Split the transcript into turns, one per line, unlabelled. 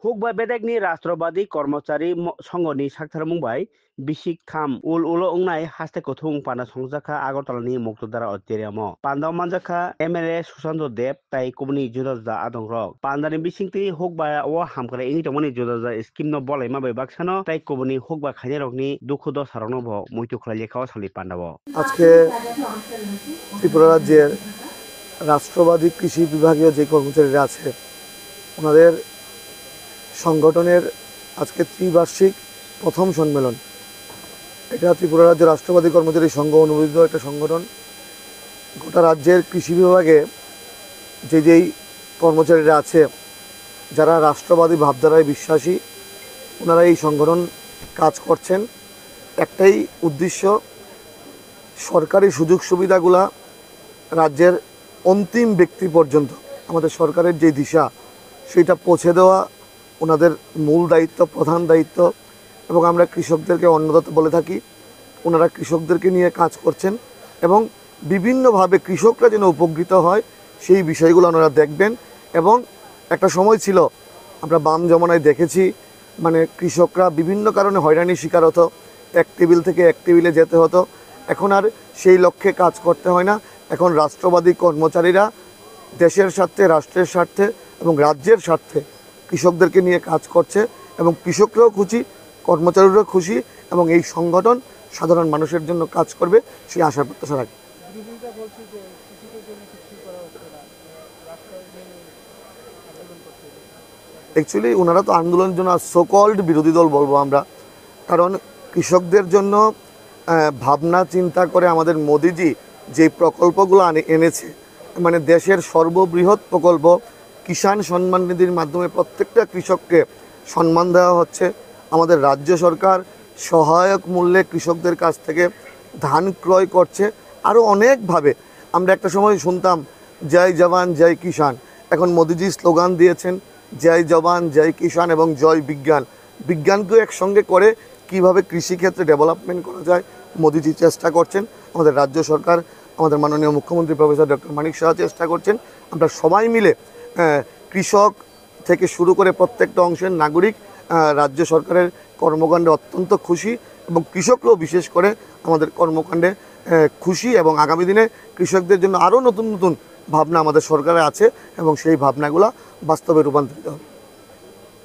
Hukba bedekni Rashtrabadi Kormachari Songoni Sakthar Mumbai Bisik Tham Ul Ulo Ungnai Haste Kothung Pana Songjaka Agartalani Muktudara Oteriamo Pandau Manjaka MLA Susanto Deb Tai Kubni Judaza Adong Rock Pandani Bisingti Hukba O Hamkara Ini Tomoni Judaza Skim no Bola Mabe Baksano Tai Kubni Hukba Khajerokni Dukhudo Saronobo Muitu Khalekhaw Sali Pandavo
আজকে ত্রিপুরা রাজ্যের রাষ্ট্রবাদী কৃষি বিভাগীয় যে কর্মচারীরা আছে ওনাদের সংগঠনের আজকে ত্রিবার্ষিক প্রথম সম্মেলন। এটা ত্রিপুরা রাজ্যের রাষ্ট্রবাদী কর্মচারী সংঘ অনুমোদিত একটা সংগঠন। গোটা রাজ্যের কৃষি বিভাগে যেই কর্মচারীরা আছে যারা রাষ্ট্রবাদী ভাবধারায় বিশ্বাসী ওনারা এই সংগঠন কাজ করছেন। একটাই উদ্দেশ্য, সরকারি সুযোগ সুবিধাগুলা রাজ্যের অন্তিম ব্যক্তি পর্যন্ত আমাদের সরকারের যে দিশা সেটা পৌঁছে দেওয়া ওনাদের মূল দায়িত্ব, প্রধান দায়িত্ব। এবং আমরা কৃষকদেরকে অন্নদাতা বলে থাকি, ওনারা কৃষকদেরকে নিয়ে কাজ করছেন এবং বিভিন্নভাবে কৃষকরা যেন উপকৃত হয় সেই বিষয়গুলো ওনারা দেখবেন। এবং একটা সময় ছিল আমরা বাম জমানায় দেখেছি, মানে কৃষকরা বিভিন্ন কারণে হয়রানির শিকার হতো, এক টেবিল থেকে এক টেবিলে যেতে হতো। এখন আর সেই লক্ষ্যে কাজ করতে হয় না। এখন রাষ্ট্রবাদী কর্মচারীরা দেশের স্বার্থে, রাষ্ট্রের স্বার্থে এবং রাজ্যের স্বার্থে কৃষকদেরকে নিয়ে কাজ করছে এবং কৃষকরাও খুশি, কর্মচারীরাও খুশি এবং এই সংগঠন সাধারণ মানুষের জন্য কাজ করবে সেই আশা প্রত্যাশা রাখি। অ্যাকচুয়ালি ওনারা তো আন্দোলনের জন্য সোকল্ড বিরোধী দল বলবো আমরা, কারণ কৃষকদের জন্য ভাবনা চিন্তা করে আমাদের মোদিজি যে প্রকল্পগুলো এনেছে, মানে দেশের সর্ববৃহৎ প্রকল্প কিষাণ সম্মান নিধির মাধ্যমে প্রত্যেকটা কৃষককে সম্মান দেওয়া হচ্ছে। আমাদের রাজ্য সরকার সহায়ক মূল্যে কৃষকদের কাছ থেকে ধান ক্রয় করছে। আরও অনেকভাবে আমরা একটা সময় শুনতাম জয় জওয়ান জয় কিষাণ, এখন মোদিজি স্লোগান দিয়েছেন জয় জওয়ান জয় কিষাণ এবং জয় বিজ্ঞান। বিজ্ঞানকেও একসঙ্গে করে কিভাবে কৃষিক্ষেত্রে ডেভেলপমেন্ট করা যায় মোদিজি চেষ্টা করছেন। আমাদের রাজ্য সরকার, আমাদের মাননীয় মুখ্যমন্ত্রী প্রফেসর ডক্টর মানিক সাহা চেষ্টা করছেন। আমরা সবাই মিলে কৃষক থেকে শুরু করে প্রত্যেকটা অংশের নাগরিক রাজ্য সরকারের কর্মকাণ্ডে অত্যন্ত খুশি এবং কৃষকরাও বিশেষ করে আমাদের কর্মকাণ্ডে খুশি এবং আগামী দিনে কৃষকদের জন্য আরও নতুন নতুন ভাবনা আমাদের সরকারে আছে এবং সেই ভাবনাগুলো বাস্তবে রূপান্তরিত হবে।